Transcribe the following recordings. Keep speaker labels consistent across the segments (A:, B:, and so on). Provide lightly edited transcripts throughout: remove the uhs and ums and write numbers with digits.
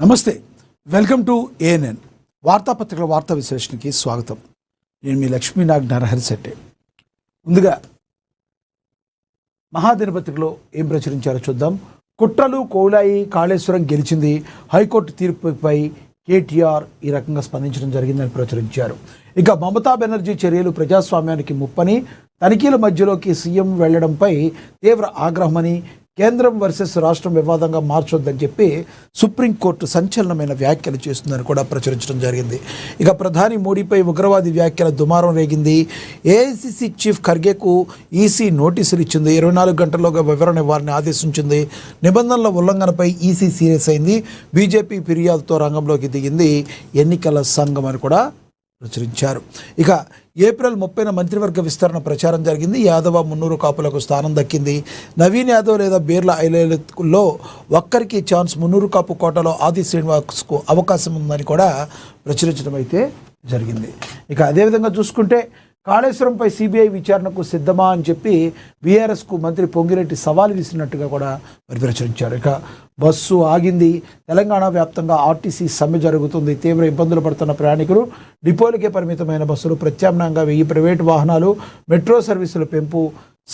A: నమస్తే, welcome to ANN వార్తాపత్రికల వార్తా విశ్లేషణకి స్వాగతం. నేను మీ లక్ష్మీనాగ్ నరహరిశెట్టి. ముందుగా మహాదినపత్రికలో ఏం ప్రచురించారో చూద్దాం. కుట్రలు కోలాయి, కాళేశ్వరం గెలిచింది, హైకోర్టు తీర్పుపై కేటీఆర్ ఈ రకంగా స్పందించడం జరిగిందని ప్రచురించారు. ఇక మమతా బెనర్జీ చర్యలు ప్రజాస్వామ్యానికి ముప్పని, తనిఖీల మధ్యలోకి సీఎం వెళ్లడంపై తీవ్ర ఆగ్రహమని, కేంద్రం వర్సెస్ రాష్ట్రం వివాదంగా మార్చొద్దని చెప్పి సుప్రీంకోర్టు సంచలనమైన వ్యాఖ్యలు చేస్తుందని కూడా ప్రచురించడం జరిగింది. ఇక ప్రధాని మోడీపై ఉగ్రవాది వ్యాఖ్యల దుమారం రేగింది. ఏఐసిసి చీఫ్ ఖర్గేకు ఈసీ నోటీసులు ఇచ్చింది. 24 గంటల్లోగా వివరణ ఇవ్వాలని ఆదేశించింది. నిబంధనల ఉల్లంఘనపై ఈసీ సీరియస్ అయింది. బీజేపీ ఫిర్యాదుతో రంగంలోకి దిగింది ఎన్నికల సంఘం అని కూడా ప్రచురించారు. ఇక ఏప్రిల్ 30న మంత్రివర్గ విస్తరణ ప్రచారం జరిగింది. యాదవ, మున్నూరు కాపులకు స్థానం దక్కింది. నవీన్ యాదవ్ లేదా బీర్లా ఐలేలో ఒక్కరికి ఛాన్స్. మున్నూరు కాపు కోటలో ఆది శ్రీనివాస్కు అవకాశం ఉందని కూడా ప్రచురించడం అయితే జరిగింది. ఇక అదేవిధంగా చూసుకుంటే కాళేశ్వరంపై సిబిఐ విచారణకు సిద్ధమా అని చెప్పి బీఆర్ఎస్కు మంత్రి పొంగిరెడ్డి సవాల్ విసిరినట్టుగా కూడా ప్రచురించారు. ఇక బస్సు ఆగింది. తెలంగాణ వ్యాప్తంగా ఆర్టీసీ సమ్మె జరుగుతుంది. తీవ్ర ఇబ్బందులు పడుతున్న ప్రయాణికులు, డిపోలకే పరిమితమైన బస్సులు, ప్రత్యామ్నాయంగా 1000 ప్రైవేటు వాహనాలు, మెట్రో సర్వీసుల పెంపు,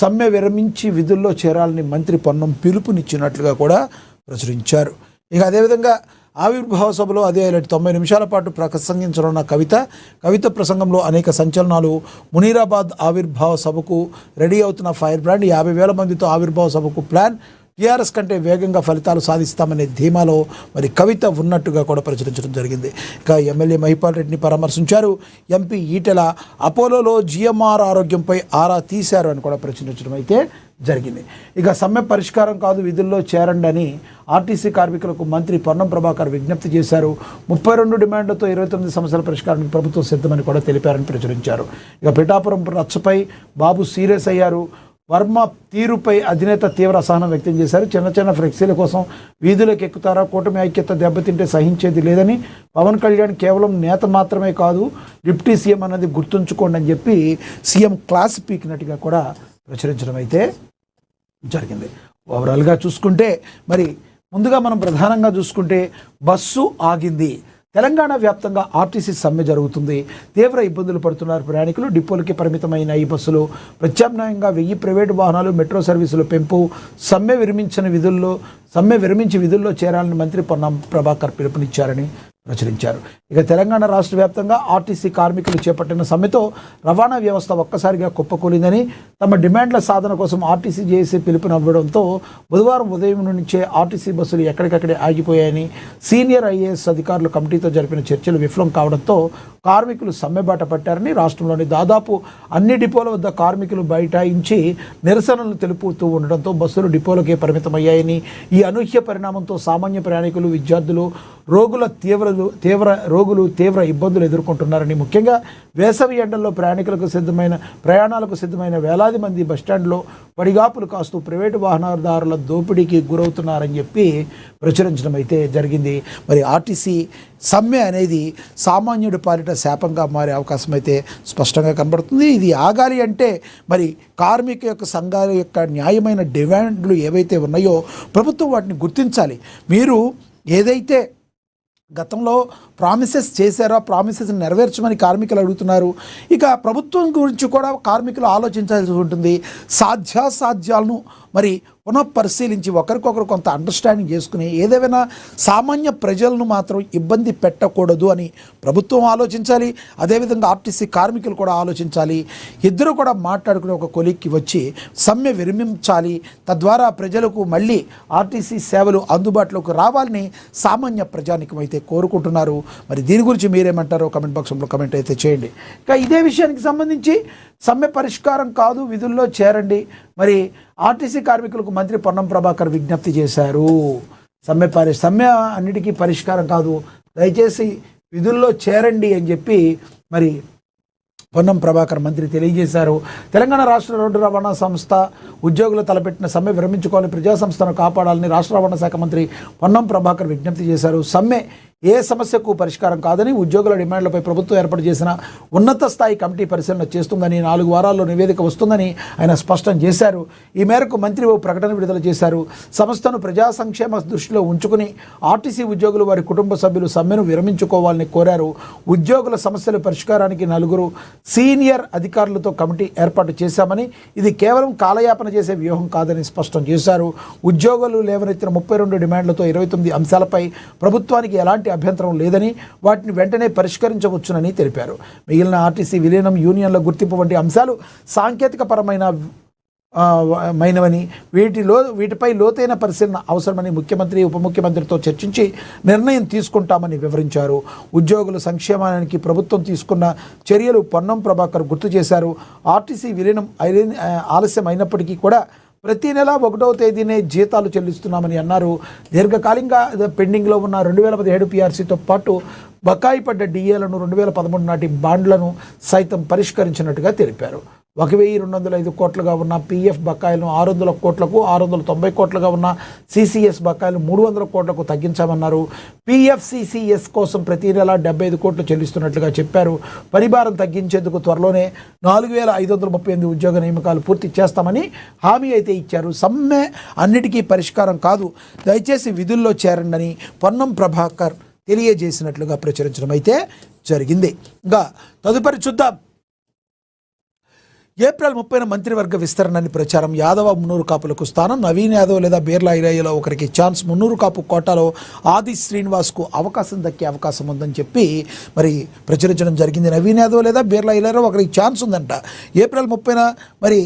A: సమ్మె విరమించి విధుల్లో చేరాలని మంత్రి పొన్నం పిలుపునిచ్చినట్లుగా కూడా ప్రచురించారు. ఇక అదేవిధంగా ఆవిర్భావ సభలో అదే 90 నిమిషాల పాటు ప్రసంగించనున్న కవిత ప్రసంగంలో అనేక సంచలనాలు. మునీరాబాద్ ఆవిర్భావ సభకు రెడీ అవుతున్న ఫైర్ బ్రాండ్, 50,000 మందితో ఆవిర్భావ సభకు ప్లాన్, టీఆర్ఎస్ కంటే వేగంగా ఫలితాలు సాధిస్తామనే ధీమాలో మరి కవిత ఉన్నట్టుగా కూడా ప్రచురించడం జరిగింది. ఇక ఎమ్మెల్యే మహిపాల్ రెడ్డిని పరామర్శించారు. ఎంపీ ఈటెల అపోలోలో జిఎంఆర్ ఆరోగ్యంపై ఆరా తీశారు అని కూడా ప్రచురించడం అయితే జరిగింది. ఇక సమ్మె పరిష్కారం కాదు, విధుల్లో చేరండి అని ఆర్టీసీ కార్మికులకు మంత్రి పొన్నం ప్రభాకర్ విజ్ఞప్తి చేశారు. 32 డిమాండ్లతో 29 సమస్యల పరిష్కారానికి ప్రభుత్వం సిద్ధమని కూడా తెలిపారని ప్రచురించారు. ఇక పిఠాపురం రచ్చపై బాబు సీరియస్ అయ్యారు. వర్మ తీరుపై అధినేత తీవ్ర అసహనం వ్యక్తం చేశారు. చిన్న ఫ్లెక్సీల కోసం వీధులకు ఎక్కుతారా? కూటమి ఐక్యత దెబ్బతింటే సహించేది లేదని, పవన్ కళ్యాణ్ కేవలం నేత మాత్రమే కాదు, డిప్యూటీ సీఎం అన్నది గుర్తుంచుకోండి అని చెప్పి సీఎం క్లాస్ పీకినట్టుగా కూడా ప్రచురించడం అయితే జరిగింది. ఓవరాల్గా చూసుకుంటే మరి ముందుగా మనం ప్రధానంగా చూసుకుంటే బస్సు ఆగింది. తెలంగాణ వ్యాప్తంగా ఆర్టీసీ సమ్మె జరుగుతుంది. తీవ్ర ఇబ్బందులు పడుతున్నారు ప్రయాణికులు. డిపోలకి పరిమితమైన ఈ బస్సులు, ప్రత్యామ్నాయంగా 1000 ప్రైవేటు వాహనాలు, మెట్రో సర్వీసుల పెంపు, సమ్మె విరమించి విధుల్లో చేరాలని మంత్రి పొన్నం ప్రభాకర్ పిలుపునిచ్చారని ప్రచురించారు. ఇక తెలంగాణ రాష్ట్ర వ్యాప్తంగా ఆర్టీసీ కార్మికులు చేపట్టిన సమ్మెతో రవాణా వ్యవస్థ ఒక్కసారిగా కుప్పకూలిందని, తమ డిమాండ్ల సాధన కోసం ఆర్టీసీ జేఏసీ పిలుపునివ్వడంతో బుధవారం ఉదయం నుంచే ఆర్టీసీ బస్సులు ఎక్కడికక్కడే ఆగిపోయాయని, సీనియర్ ఐఏఎస్ అధికారులు కమిటీతో జరిపిన చర్చలు విఫలం కావడంతో కార్మికులు సమ్మెబాట పట్టారని, రాష్ట్రంలోని దాదాపు అన్ని డిపోల వద్ద కార్మికులు బైఠాయించి నిరసనలు తెలుపుతూ ఉండడంతో బస్సులు డిపోలకే పరిమితమయ్యాయని, ఈ అనూహ్య పరిణామంతో సామాన్య ప్రయాణికులు, విద్యార్థులు, రోగులు తీవ్ర ఇబ్బందులు ఎదుర్కొంటున్నారని, ముఖ్యంగా వేసవి ఎండల్లో ప్రయాణాలకు సిద్ధమైన వేలాది మంది బస్టాండ్లో పడిగాపులు కాస్తూ ప్రైవేటు వాహనదారుల దోపిడీకి గురవుతున్నారని చెప్పి ప్రచురించడం అయితే జరిగింది. మరి ఆర్టీసీ సమ్మె అనేది సామాన్యుడి పాలిట శాపంగా మారే అవకాశం అయితే స్పష్టంగా కనబడుతుంది. ఇది ఆగాలి అంటే మరి కార్మిక యొక్క సంఘాల యొక్క న్యాయమైన డిమాండ్లు ఏవైతే ఉన్నాయో ప్రభుత్వం వాటిని గుర్తించాలి. మీరు ఏదైతే గతంలో ప్రామిసెస్ చేశారో ప్రామిసెస్ నెరవేర్చమని కార్మికులు అడుగుతున్నారు. ఇక ప్రభుత్వం గురించి కూడా కార్మికులు ఆలోచించాల్సి ఉంటుంది. సాధ్యాసాధ్యాలను మరి పునఃపరిశీలించి ఒకరికొకరు కొంత అండర్స్టాండింగ్ చేసుకుని ఏదేమైనా సామాన్య ప్రజలను మాత్రం ఇబ్బంది పెట్టకూడదు అని ప్రభుత్వం ఆలోచించాలి. అదేవిధంగా ఆర్టీసీ కార్మికులు కూడా ఆలోచించాలి. ఇద్దరు కూడా మాట్లాడుకుని ఒక కొలిక్కి వచ్చి సమ్మె విరమించాలి. తద్వారా ప్రజలకు మళ్ళీ ఆర్టీసీ సేవలు అందుబాటులోకి రావాలని సామాన్య ప్రజానికం అయితే కోరుకుంటున్నారు. మరి దీని గురించి మీరేమంటారో కమెంట్ బాక్స్లో కమెంట్ అయితే చేయండి. ఇంకా ఇదే విషయానికి సంబంధించి సమ్మె పరిష్కారం కాదు, విధుల్లో చేరండి. మరి ఆర్టీసీ కార్మికులకు మంత్రి పొన్నం ప్రభాకర్ విజ్ఞప్తి చేశారు. సమ్మె అన్నిటికీ పరిష్కారం కాదు, దయచేసి విధుల్లో చేరండి అని చెప్పి మరి పొన్నం ప్రభాకర్ మంత్రి తెలియజేశారు. తెలంగాణ రాష్ట్ర రోడ్డు రవాణా సంస్థ ఉద్యోగులు తలపెట్టిన సమ్మె విరమించుకోవాలని, ప్రజా సంస్థను కాపాడాలని రాష్ట్ర రవాణా శాఖ మంత్రి పొన్నం ప్రభాకర్ విజ్ఞప్తి చేశారు. సమ్మె ఏ సమస్యకు పరిష్కారం కాదని, ఉద్యోగుల డిమాండ్లపై ప్రభుత్వం ఏర్పాటు చేసిన ఉన్నత స్థాయి కమిటీ పరిశీలన చేస్తుందని, 4 వారాల్లో నివేదిక వస్తుందని ఆయన స్పష్టం చేశారు. ఈ మేరకు మంత్రి ఓ ప్రకటన విడుదల చేశారు. సంస్థను ప్రజా సంక్షేమ దృష్టిలో ఉంచుకుని ఆర్టీసీ ఉద్యోగులు వారి కుటుంబ సభ్యులు సమ్మెను విరమించుకోవాలని కోరారు. ఉద్యోగుల సమస్యల పరిష్కారానికి 4 సీనియర్ అధికారులతో కమిటీ ఏర్పాటు చేశామని, ఇది కేవలం కాలయాపన చేసే వ్యూహం కాదని స్పష్టం చేశారు. ఉద్యోగులు లేవనెత్తిన 32 డిమాండ్లతో 29 అంశాలపై ప్రభుత్వానికి ఎలాంటి అభ్యంతరం లేదని, వాటిని వెంటనే పరిష్కరించవచ్చునని తెలిపారు. మిగిలిన ఆర్టీసీ విలీనం, యూనియన్ల గుర్తింపు వంటి అంశాలు సాంకేతిక మైనవని, వీటిపై లోతైన పరిశీలన అవసరమని ముఖ్యమంత్రి, ఉప ముఖ్యమంత్రితో చర్చించి నిర్ణయం తీసుకుంటామని వివరించారు. ఉద్యోగుల సంక్షేమానికి ప్రభుత్వం తీసుకున్న చర్యలు పొన్నం ప్రభాకర్ గుర్తు చేశారు. ఆర్టీసీ విలీనం ఆలస్యం అయినప్పటికీ కూడా ప్రతి నెల 1వ తేదీనే జీతాలు చెల్లిస్తున్నామని అన్నారు. దీర్ఘకాలికంగా పెండింగ్లో ఉన్న 2017 పీఆర్సీతో పాటు బకాయి పడ్డ డిఏలను, 2013 నాటి బాండ్లను సైతం పరిష్కరించినట్టుగా తెలిపారు. 1,205 కోట్లుగా ఉన్న పీఎఫ్ బకాయిలను 600 కోట్లకు, 690 కోట్లుగా ఉన్న సిసిఎస్ బకాయిలు 300 కోట్లకు తగ్గించామన్నారు. పీఎఫ్సిసిఎస్ కోసం ప్రతి నెల 75 కోట్లు చెల్లిస్తున్నట్లుగా చెప్పారు. పరిభారం తగ్గించేందుకు త్వరలోనే 4,538 ఉద్యోగ నియామకాలు పూర్తి చేస్తామని హామీ అయితే ఇచ్చారు. సమ్మె అన్నిటికీ పరిష్కారం కాదు, దయచేసి విధుల్లో చేరండి పొన్నం ప్రభాకర్ తెలియజేసినట్లుగా ప్రచురించడం అయితే జరిగింది. ఇంకా తదుపరి చూద్దాం. ఏప్రిల్ 30న మంత్రివర్గ విస్తరణని ప్రచారం. యాదవ, మున్నూరు కాపులకు స్థానం. నవీన్ యాదవ్ లేదా బీర్లా ఐలయ్యలో ఒకరికి ఛాన్స్. మున్నూరు కాపు కోటాలో ఆది శ్రీనివాస్కు అవకాశం దక్కే అవకాశం ఉందని చెప్పి మరి ప్రచురించడం జరిగింది. నవీన్ యాదవ్ లేదా బీర్లా ఐలయ్యలో ఒకరికి ఛాన్స్ ఉందంట. ఏప్రిల్ 30న మరి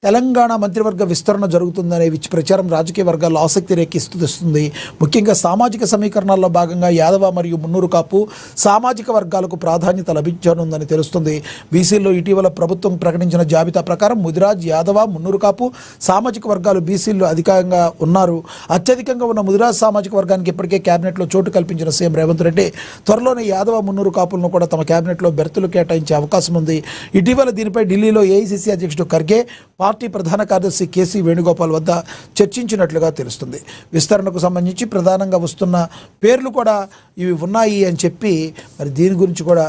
A: తెలంగాణ మంత్రివర్గ విస్తరణ జరుగుతుందనే ప్రచారం రాజకీయ వర్గాల్లో ఆసక్తి రేకెత్తిస్తుంది. ముఖ్యంగా సామాజిక సమీకరణాల్లో భాగంగా యాదవ మరియు మున్నూరు కాపు సామాజిక వర్గాలకు ప్రాధాన్యత లభించనుందని తెలుస్తుంది. బీసీల్లో ఇటీవల ప్రభుత్వం ప్రకటించిన జాబితా ప్రకారం ముదిరాజ్, యాదవ, మున్నూరు కాపు సామాజిక వర్గాలు బీసీల్లో అధికంగా ఉన్నారు. అత్యధికంగా ఉన్న ముదిరాజ్ సామాజిక వర్గానికి ఇప్పటికే కేబినెట్లో చోటు కల్పించిన సీఎం రేవంత్ రెడ్డి త్వరలోనే యాదవ, మున్నూరు కాపులను కూడా తమ కేబినెట్లో బెర్తులు కేటాయించే అవకాశం ఉంది. ఇటీవల దీనిపై ఢిల్లీలో ఏఐసీసీ అధ్యక్షుడు ఖర్గే, పార్టీ ప్రధాన కార్యదర్శి కేసీ వేణుగోపాల్ వద్ద చర్చించినట్లుగా తెలుస్తుంది. విస్తరణకు సంబంధించి ప్రధానంగా వస్తున్న పేర్లు కూడా ఇవి ఉన్నాయి అని చెప్పి మరి దీని గురించి కూడా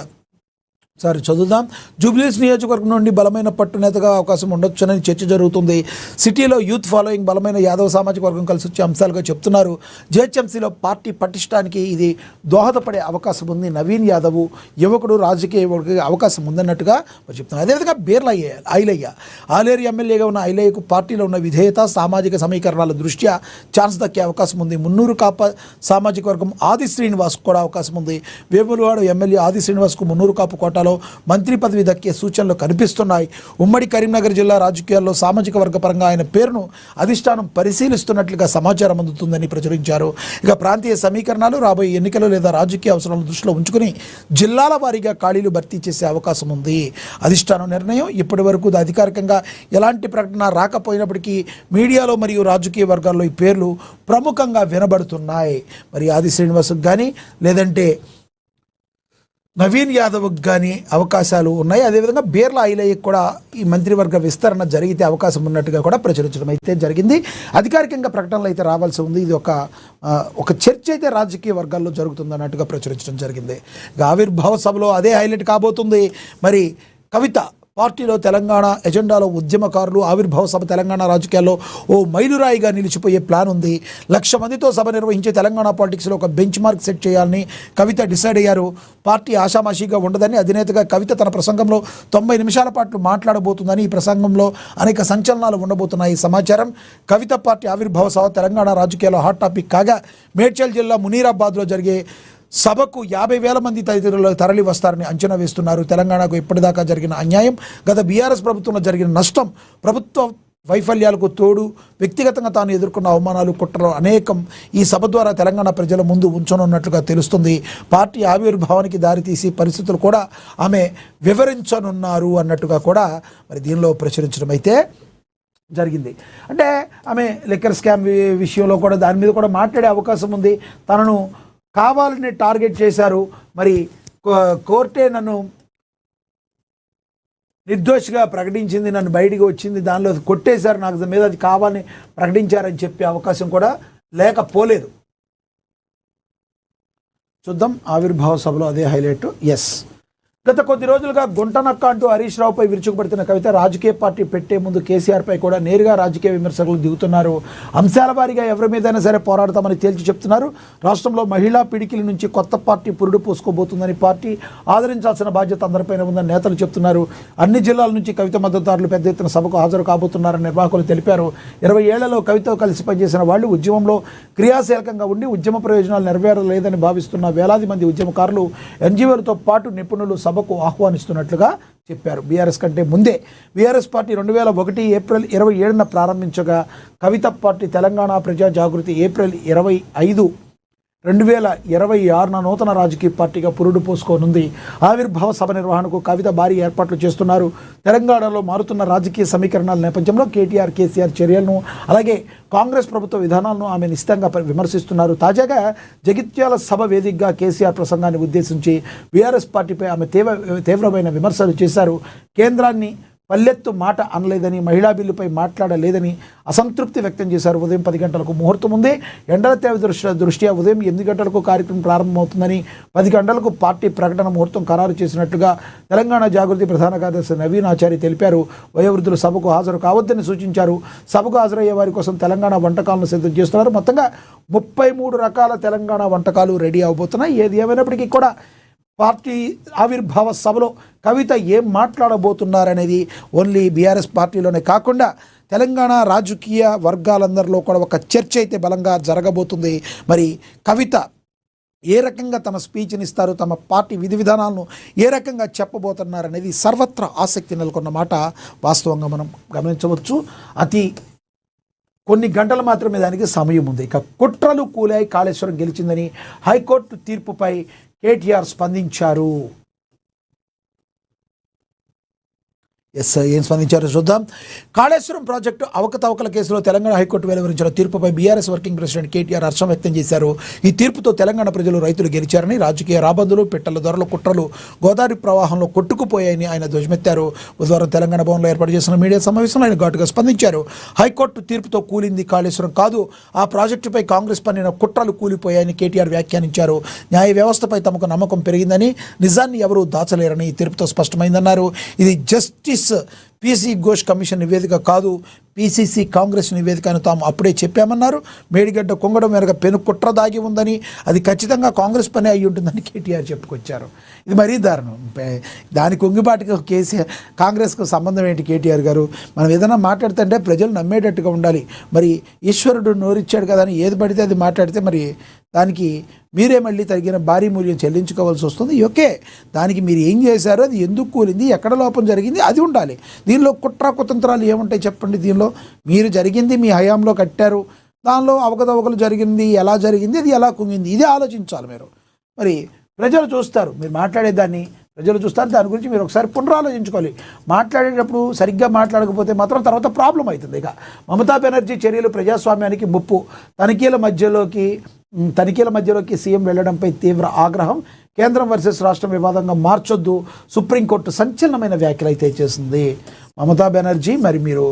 A: సరే చదువుదాం. జూబ్లీహిల్స్ నియోజకవర్గం నుండి బలమైన పట్టునేతగా అవకాశం ఉండొచ్చునని చర్చ జరుగుతుంది. సిటీలో యూత్ ఫాలోయింగ్, బలమైన యాదవ సామాజిక వర్గం కలిసి వచ్చే అంశాలుగా చెప్తున్నారు. జేహెచ్ఎంసీలో పార్టీ పటిష్టానికి ఇది దోహదపడే అవకాశం ఉంది. నవీన్ యాదవ్ యువకుడు, రాజకీయ యువకుడికి అవకాశం ఉందన్నట్టుగా చెప్తున్నారు. అదేవిధంగా బీర్లా ఐలయ్య, ఆలేరు ఎమ్మెల్యేగా ఉన్న ఐలయ్యకు పార్టీలో ఉన్న విధేయత, సామాజిక సమీకరణాల దృష్ట్యా ఛాన్స్ దక్కే అవకాశం ఉంది. మున్నూరు కాపు సామాజిక వర్గం ఆది శ్రీనివాస్కు కూడా అవకాశం ఉంది. వేములవాడ ఎమ్మెల్యే ఆది శ్రీనివాస్కు మున్నూరు కాపు కోట మంత్రి పదవి దక్కే సూచనలు కనిపిస్తున్నాయి. ఉమ్మడి కరీంనగర్ జిల్లా రాజకీయాల్లో సామాజిక వర్గ పరంగా ఆయన పేరును అధిష్టానం పరిశీలిస్తున్నట్లుగా సమాచారం అందుతుందని ప్రచురించారు. ఇక ప్రాంతీయ సమీకరణాలు, రాబోయే ఎన్నికలు లేదా రాజకీయ అవసరాలను దృష్టిలో ఉంచుకుని జిల్లాల వారీగా ఖాళీలు భర్తీ చేసే అవకాశం ఉంది. అధిష్టానం నిర్ణయం ఇప్పటి వరకు అధికారికంగా ఎలాంటి ప్రకటన రాకపోయినప్పటికీ మీడియాలో మరియు రాజకీయ వర్గాల్లో ఈ పేర్లు ప్రముఖంగా వినబడుతున్నాయి. మరి ఆది శ్రీనివాస్కి కానీ లేదంటే నవీన్ యాదవ్కి కానీ అవకాశాలు ఉన్నాయి. అదేవిధంగా బీర్లా ఐలయ్యకు కూడా ఈ మంత్రివర్గ విస్తరణ జరిగితే అవకాశం ఉన్నట్టుగా కూడా ప్రచురించడం అయితే జరిగింది. అధికారికంగా ప్రకటనలు అయితే రావాల్సి ఉంది. ఇది ఒక చర్చ అయితే రాజకీయ వర్గాల్లో జరుగుతుంది అన్నట్టుగా ప్రచురించడం జరిగింది. ఆవిర్భావ సభలో అదే హైలైట్ కాబోతుంది. మరి కవిత పార్టీలో తెలంగాణ ఎజెండాలో ఉద్యమకారులు, ఆవిర్భావ సభ తెలంగాణ రాజకీయాల్లో ఓ మైలురాయిగా నిలిచిపోయే ప్లాన్ ఉంది. 1,00,000 మందితో సభ నిర్వహించే తెలంగాణ పాలిటిక్స్లో ఒక బెంచ్ మార్క్ సెట్ చేయాలని కవిత డిసైడ్ అయ్యారు. పార్టీ ఆషామాషిగా ఉండదని, అధినేతగా కవిత తన ప్రసంగంలో 90 నిమిషాల పాటు మాట్లాడబోతుందని, ఈ ప్రసంగంలో అనేక సంచలనాలు ఉండబోతున్నాయి సమాచారం. కవిత పార్టీ ఆవిర్భావ సభ తెలంగాణ రాజకీయాల్లో హాట్ టాపిక్ కాగా, మేడ్చల్ జిల్లా మునీరాబాద్లో జరిగే సభకు 50,000 మంది తదితరులు తరలి వస్తారని అంచనా వేస్తున్నారు. తెలంగాణకు ఇప్పటిదాకా జరిగిన అన్యాయం, గత బీఆర్ఎస్ ప్రభుత్వంలో జరిగిన నష్టం, ప్రభుత్వ వైఫల్యాలకు తోడు వ్యక్తిగతంగా తాను ఎదుర్కొన్న అవమానాలు, కుట్రలు అనేకం ఈ సభ ద్వారా తెలంగాణ ప్రజల ముందు ఉంచనున్నట్లుగా తెలుస్తుంది. పార్టీ ఆవిర్భావానికి దారితీసి పరిస్థితులు కూడా ఆమె వివరించనున్నారు అన్నట్టుగా కూడా మరి దీనిలో ప్రచురించడం అయితే జరిగింది. అంటే ఆమె లిక్కర్ స్కామ్ విషయంలో కూడా దాని మీద కూడా మాట్లాడే అవకాశం ఉంది. తనను కావాలని టార్గెట్ చేశారు, మరి కోర్టే నన్ను నిర్దోషిగా ప్రకటించింది, నన్ను బయటికి వచ్చింది, దానిలో కొట్టేశారు, నాకు మీద అది కావాలని ప్రకటించారని చెప్పే అవకాశం కూడా లేకపోలేదు. చూద్దాం. ఆవిర్భావ సభలో అదే హైలైట్. ఎస్, గత కొద్ది రోజులుగా గుంటనక్క అంటూ హరీష్ రావుపై విరుచుకుపడుతున్న కవిత రాజకీయ పార్టీ పెట్టే ముందు కేసీఆర్పై కూడా నేరుగా రాజకీయ విమర్శకులు దిగుతున్నారు. అంశాల వారీగా ఎవరి మీదైనా సరే పోరాడతామని తేల్చి చెప్తున్నారు. రాష్ట్రంలో మహిళా పిడికిల నుంచి కొత్త పార్టీ పురుడు పోసుకోబోతుందని, పార్టీ ఆదరించాల్సిన బాధ్యత అందరిపైన ఉందని నేతలు చెప్తున్నారు. అన్ని జిల్లాల నుంచి కవిత మద్దతుదారులు పెద్ద ఎత్తున సభకు హాజరు కాబోతున్నారని నిర్వాహకులు తెలిపారు. 20 ఏళ్లలో కవితతో కలిసి పనిచేసిన వాళ్ళు ఉద్యమంలో క్రియాశీలకంగా ఉండి ఉద్యమ ప్రయోజనాలు నెరవేరలేదని భావిస్తున్న వేలాది మంది ఉద్యమకారులు, ఎన్జీఓలతో పాటు నిపుణులు సభకు ఆహ్వానిస్తున్నట్లుగా చెప్పారు. బీఆర్ఎస్ కంటే ముందే బీఆర్ఎస్ పార్టీ 2001 ఏప్రిల్ 27న ప్రారంభించగా, కవిత పార్టీ తెలంగాణ ప్రజా జాగృతి ఏప్రిల్ 25, 2026న నూతన రాజకీయ పార్టీగా పురుడు పోసుకోనుంది. ఆవిర్భావ సభ నిర్వహణకు కవిత భారీ ఏర్పాట్లు చేస్తున్నారు. తెలంగాణలో మారుతున్న రాజకీయ సమీకరణాల నేపథ్యంలో కేటీఆర్, కేసీఆర్ చర్యలను, అలాగే కాంగ్రెస్ ప్రభుత్వ విధానాలను ఆమె నిశితంగా విమర్శిస్తున్నారు. తాజాగా జగిత్యాల సభ వేదికగా కేసీఆర్ ప్రసంగాన్ని ఉద్దేశించి బీఆర్ఎస్ పార్టీపై ఆమె తీవ్రమైన విమర్శలు చేశారు. కేంద్రాన్ని పల్లెత్తు మాట అనలేదని, మహిళా బిల్లుపై మాట్లాడలేదని అసంతృప్తి వ్యక్తం చేశారు. ఉదయం 10 గంటలకు ముహూర్తం ఉంది. ఎండల తీవ్ర దృష్ట్యా ఉదయం 8 గంటలకు కార్యక్రమం ప్రారంభమవుతుందని, 10 గంటలకు పార్టీ ప్రకటన ముహూర్తం ఖరారు చేసినట్లుగా తెలంగాణ జాగృతి ప్రధాన కార్యదర్శి నవీన్ ఆచారి తెలిపారు. వయోవృద్ధులు సభకు హాజరు కావద్దని సూచించారు. సభకు హాజరయ్యే వారి కోసం తెలంగాణ వంటకాలను సిద్ధం చేస్తున్నారు. మొత్తంగా 33 రకాల తెలంగాణ వంటకాలు రెడీ అవబోతున్నాయి. ఏది ఏమైనప్పటికీ కూడా పార్టీ ఆవిర్భావ సభలో కవిత ఏం మాట్లాడబోతున్నారనేది ఓన్లీ బీఆర్ఎస్ పార్టీలోనే కాకుండా తెలంగాణ రాజకీయ వర్గాలందరిలో కూడా ఒక చర్చ అయితే బలంగా జరగబోతుంది. మరి కవిత ఏ రకంగా తమ స్పీచ్ని ఇస్తారు, తమ పార్టీ విధి విధానాలను ఏ రకంగా చెప్పబోతున్నారనేది సర్వత్రా ఆసక్తి నెలకొన్న మాట వాస్తవంగా మనం గమనించవచ్చు. కొన్ని గంటలు మాత్రమే దానికి సమయం ఉంది. ఇక కుట్రలు కూలాయి, కాళేశ్వరం గెలిచిందని హైకోర్టు తీర్పుపై కేటీఆర్ స్పందించారు. ఏం స్పందించారో చూద్దాం. కాళేశ్వరం ప్రాజెక్టు అవకతవకల కేసులో తెలంగాణ హైకోర్టు వెలువరించిన తీర్పుపై బీఆర్ఎస్ వర్కింగ్ ప్రెసిడెంట్ కేటీఆర్ హర్షం వ్యక్తం చేశారు. ఈ తీర్పుతో తెలంగాణ ప్రజలు, రైతులు గెలిచారని, రాజకీయ రాబందులు, పిట్టల ధరల కుట్రలు గోదావరి ప్రవాహంలో కొట్టుకుపోయాయని ఆయన ధ్వజమెత్తారు. బుధవారం తెలంగాణ భవన్లో ఏర్పాటు చేసిన మీడియా సమావేశంలో ఆయన ఘాటుగా స్పందించారు. హైకోర్టు తీర్పుతో కూలింది కాళేశ్వరం కాదు, ఆ ప్రాజెక్టుపై కాంగ్రెస్ పన్నిన కుట్రలు కూలిపోయాయని కేటీఆర్ వ్యాఖ్యానించారు. న్యాయ వ్యవస్థపై తమకు నమ్మకం పెరిగిందని, నిజాన్ని ఎవరూ దాచలేరని ఈ తీర్పుతో స్పష్టమైందన్నారు. ఇది జస్టిస్ పీసీ ఘోష్ కమిషన్ నివేదిక కాదు, పీసీసీ కాంగ్రెస్ నివేదిక అని తాము అప్పుడే చెప్పామన్నారు. మేడిగడ్డ కొంగడం మేరకు పెను కుట్ర దాగి ఉందని, అది ఖచ్చితంగా కాంగ్రెస్ పని అయి ఉంటుందని కేటీఆర్ చెప్పుకొచ్చారు. ఇది మరీ దారుణం. దాని కొంగిబాటుగా కాంగ్రెస్కు సంబంధం ఏంటి? కేటీఆర్ గారు, మనం ఏదైనా మాట్లాడుతుంటే ప్రజలు నమ్మేటట్టుగా ఉండాలి. మరి ఈశ్వరుడు నోరిచ్చాడు కదా అని ఏది పడితే అది మాట్లాడితే మరి దానికి మీరే మళ్ళీ తగిన భారీ మూల్యం చెల్లించుకోవాల్సి వస్తుంది. ఓకే, దానికి మీరు ఏం చేశారో, అది ఎందుకు కూలింది, ఎక్కడ లోపం జరిగింది, అది ఉండాలి. దీనిలో కుట్ర కుతంత్రాలు ఏముంటాయి చెప్పండి? దీనిలో మీరు జరిగింది మీ హయాంలో కట్టారు, దానిలో అవకతవకలు జరిగింది, ఎలా జరిగింది, అది ఎలా కుంగింది, ఇది ఆలోచించాలి మీరు. మరి ప్రజలు చూస్తారు, మీరు మాట్లాడేదాన్ని ప్రజలు చూస్తారు. దాని గురించి మీరు ఒకసారి పునరాలోచించుకోవాలి. మాట్లాడేటప్పుడు సరిగ్గా మాట్లాడకపోతే మాత్రం తర్వాత ప్రాబ్లం అవుతుంది. ఇక మమతా బెనర్జీ చర్యలు ప్రజాస్వామ్యానికి ముప్పు, తనిఖీల మధ్యలోకి సీఎం వెళ్లడంపై తీవ్ర ఆగ్రహం, కేంద్రం వర్సెస్ రాష్ట్రం వివాదంగా మార్చొద్దు, సుప్రీంకోర్టు సంచలనమైన వ్యాఖ్యలు అయితే చేసింది మమతా బెనర్జీ. మరి మీరు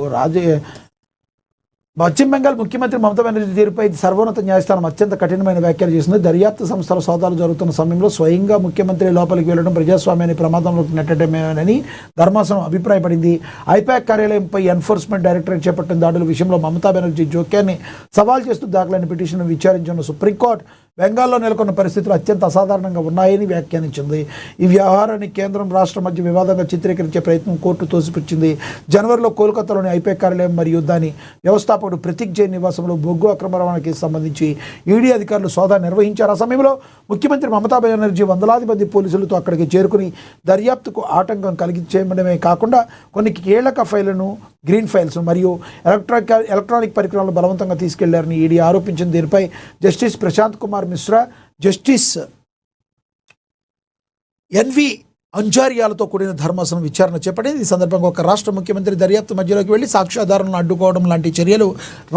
A: పశ్చిమ బెంగాల్ ముఖ్యమంత్రి మమతా బెనర్జీ తీరుపై సర్వోన్నత న్యాయస్థానం అత్యంత కఠినమైన వ్యాఖ్యలు చేసింది. దర్యాప్తు సంస్థల సోదాలు జరుగుతున్న సమయంలో స్వయంగా ముఖ్యమంత్రి లోపలికి వెళ్లడం ప్రజాస్వామ్యాన్ని ప్రమాదంలోకి నెట్టడమేనని ధర్మాసనం అభిప్రాయపడింది. ఐపాక్ కార్యాలయంపై ఎన్ఫోర్స్మెంట్ డైరెక్టరేట్ చేపట్టిన దాడుల విషయంలో మమతా బెనర్జీ జోక్యాన్ని సవాల్ చేస్తూ దాఖలైన పిటిషన్ను విచారించిన సుప్రీంకోర్టు బెంగాల్లో నెలకొన్న పరిస్థితులు అత్యంత అసాధారణంగా ఉన్నాయని వ్యాఖ్యానించింది. ఈ వ్యవహారాన్ని కేంద్రం, రాష్ట్రం మధ్య వివాదంగా చిత్రీకరించే ప్రయత్నం కోర్టు తోసిపుచ్చింది. జనవరిలో కోల్కతాలోని ఐపాక్ కార్యాలయం మరియు దాని వ్యవస్థాపకుడు ప్రతీక్ జైన్ నివాసంలో బొగ్గు అక్రమ రవాణా కేసు సంబంధించి ఈడీ అధికారులు సోదా నిర్వహించారు. ఆ సమయంలో ముఖ్యమంత్రి మమతా బెనర్జీ వందలాది మంది పోలీసులతో అక్కడికి చేరుకుని దర్యాప్తుకు ఆటంకం కలిగించేయడమే కాకుండా కొన్ని కీలక ఫైళ్లను, గ్రీన్ ఫైల్స్ మరియు ఎలక్ట్రానిక్ పరికరాలను బలవంతంగా తీసుకెళ్లారని ఈడీ ఆరోపించింది. దీనిపై justice Prashant Kumar Mishra, justice NV అంజార్యాలతో కూడిన ధర్మాసనం విచారణ చేపట్టింది. ఈ సందర్భంగా ఒక రాష్ట్ర ముఖ్యమంత్రి దర్యాప్తు మధ్యలోకి వెళ్లి సాక్ష్యాధారాలను అడ్డుకోవడం లాంటి చర్యలు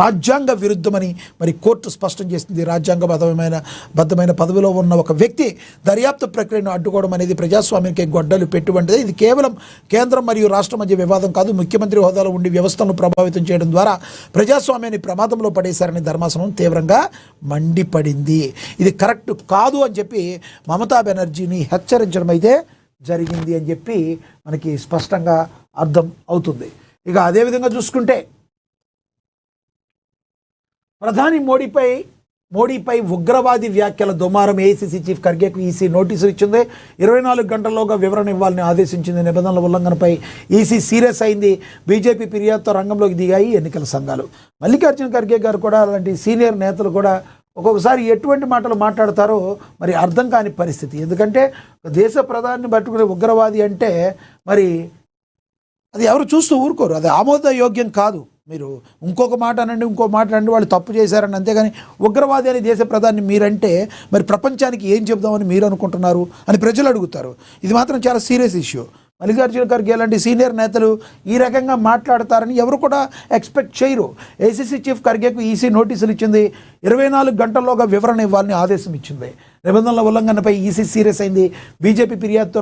A: రాజ్యాంగ విరుద్ధమని మరి కోర్టు స్పష్టం చేసింది. రాజ్యాంగబద్ధమైన పదవిలో ఉన్న ఒక వ్యక్తి దర్యాప్తు ప్రక్రియను అడ్డుకోవడం అనేది ప్రజాస్వామ్యానికి గొడ్డలు పెట్టువంటిది. ఇది కేవలం కేంద్రం మరియు రాష్ట్రం మధ్య వివాదం కాదు, ముఖ్యమంత్రి హోదాలో ఉండి వ్యవస్థలను ప్రభావితం చేయడం ద్వారా ప్రజాస్వామ్యాన్ని ప్రమాదంలో పడేశారని ధర్మాసనం తీవ్రంగా మండిపడింది. ఇది కరెక్ట్ కాదు అని చెప్పి మమతా బెనర్జీని హెచ్చరించడం అయితే జరిగింది అని చెప్పి మనకి స్పష్టంగా అర్థం అవుతుంది. ఇక అదేవిధంగా చూసుకుంటే ప్రధాని మోడీపై ఉగ్రవాది వ్యాఖ్యల దుమారం. ఏఐసీసీ చీఫ్ ఖర్గేకు ఈసీ నోటీసులు ఇచ్చింది. 24 గంటల్లోగా వివరణ ఇవ్వాలని ఆదేశించింది. నిబంధనల ఉల్లంఘనపై ఈసీ సీరియస్ అయింది. బీజేపీ ఫిర్యాదుతో రంగంలోకి దిగాయి ఎన్నికల సంఘాలు. మల్లికార్జున ఖర్గే గారు కూడా అలాంటి సీనియర్ నేతలు కూడా ఒక్కొక్కసారి ఎటువంటి మాటలు మాట్లాడతారో మరి అర్థం కాని పరిస్థితి. ఎందుకంటే దేశ ప్రధాని పట్టుకునే ఉగ్రవాది అంటే మరి అది ఎవరు చూస్తూ ఊరుకోరు, అది ఆమోదయోగ్యం కాదు. మీరు ఇంకొక మాట అనండి, ఇంకో మాట అనండి, వాళ్ళు తప్పు చేశారని, అంతేగాని ఉగ్రవాది అని దేశ ప్రధాని మీరంటే మరి ప్రపంచానికి ఏం చెబుదామని మీరు అనుకుంటున్నారు అని ప్రజలు అడుగుతారు. ఇది మాత్రం చాలా సీరియస్ ఇష్యూ. మల్లికార్జున ఖర్గే లాంటి సీనియర్ నేతలు ఈ రకంగా మాట్లాడతారని ఎవరు కూడా ఎక్స్పెక్ట్ చేయరు. ఏసీసీ చీఫ్ ఖర్గేకు ఈసీ నోటీసులు ఇచ్చింది. 24 గంటల్లోగా వివరణ ఇవ్వాలని ఆదేశం ఇచ్చింది. నిబంధనల ఉల్లంఘనపై ఈసీ సీరియస్ అయింది. బీజేపీ ఫిర్యాదుతో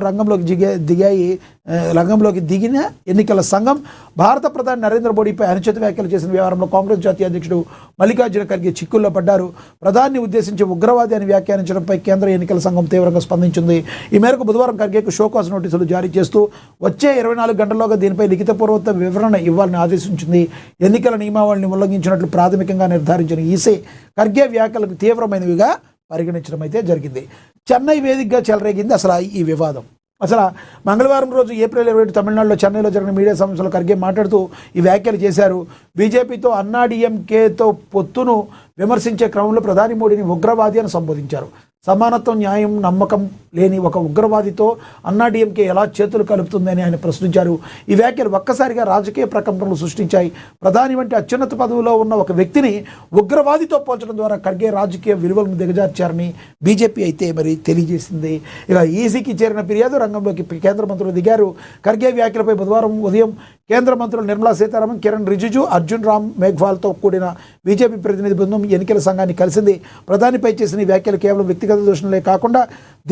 A: రంగంలోకి దిగిన ఎన్నికల సంఘం భారత ప్రధాని నరేంద్ర మోడీపై అనుచిత వ్యాఖ్యలు చేసిన వ్యవహారంలో కాంగ్రెస్ జాతీయ అధ్యక్షుడు మల్లికార్జున ఖర్గే చిక్కుల్లో పడ్డారు. ప్రధాని ఉద్దేశించి ఉగ్రవాది అని వ్యాఖ్యానించడంపై కేంద్ర ఎన్నికల సంఘం తీవ్రంగా స్పందించింది. ఈ మేరకు బుధవారం ఖర్గేకు షోకాజ్ నోటీసులు జారీ చేస్తూ వచ్చే 24 గంటల్లోగా దీనిపై లిఖితపూర్వక వివరణ ఇవ్వాలని ఆదేశించింది. ఎన్నికల నియమావళిని ఉల్లంఘించినట్లు ప్రాథమికంగా నిర్ధారించిన ఈసీ ఖర్గే వ్యాఖ్యలకు తీవ్రమైనవిగా పరిగణించడం అయితే జరిగింది. చెన్నై వేదికగా చెలరేగింది అసలు ఈ వివాదం. అసలు మంగళవారం రోజు ఏప్రిల్ 27 తమిళనాడులో చెన్నైలో జరిగిన మీడియా సమావేశంలో ఖర్గే మాట్లాడుతూ ఈ వ్యాఖ్యలు చేశారు. బీజేపీతో అన్నాడీఎంకేతో పొత్తును విమర్శించే క్రమంలో ప్రధాని మోడీని ఉగ్రవాది అని సంబోధించారు. సమానత్వం, న్యాయం, నమ్మకం లేని ఒక ఉగ్రవాదితో అన్నాడీఎంకే ఎలా చేతులు కలుపుతుందని ఆయన ప్రశ్నించారు. ఈ వ్యాఖ్యలు ఒక్కసారిగా రాజకీయ ప్రకంపనలు సృష్టించాయి. ప్రధాని వంటి అత్యున్నత పదవిలో ఉన్న ఒక వ్యక్తిని ఉగ్రవాదితో పోల్చడం ద్వారా ఖర్గే రాజకీయ విలువలను దిగజార్చారని బీజేపీ అయితే మరి తెలియజేసింది. ఇక ఈసీకి చేరిన ఫిర్యాదు రంగంలోకి కేంద్ర మంత్రులు దిగారు. ఖర్గే వ్యాఖ్యలపై బుధవారం ఉదయం కేంద్ర మంత్రులు నిర్మలా సీతారామన్, కిరణ్ రిజిజు, అర్జున్ రామ్ మేఘ్వాల్తో కూడిన బీజేపీ ప్రతినిధి బృందం ఎన్నికల సంఘాన్ని కలిసింది. ప్రధానిపై చేసిన ఈ వ్యాఖ్యలు కేవలం వ్యక్తిగత దూషణలే కాకుండా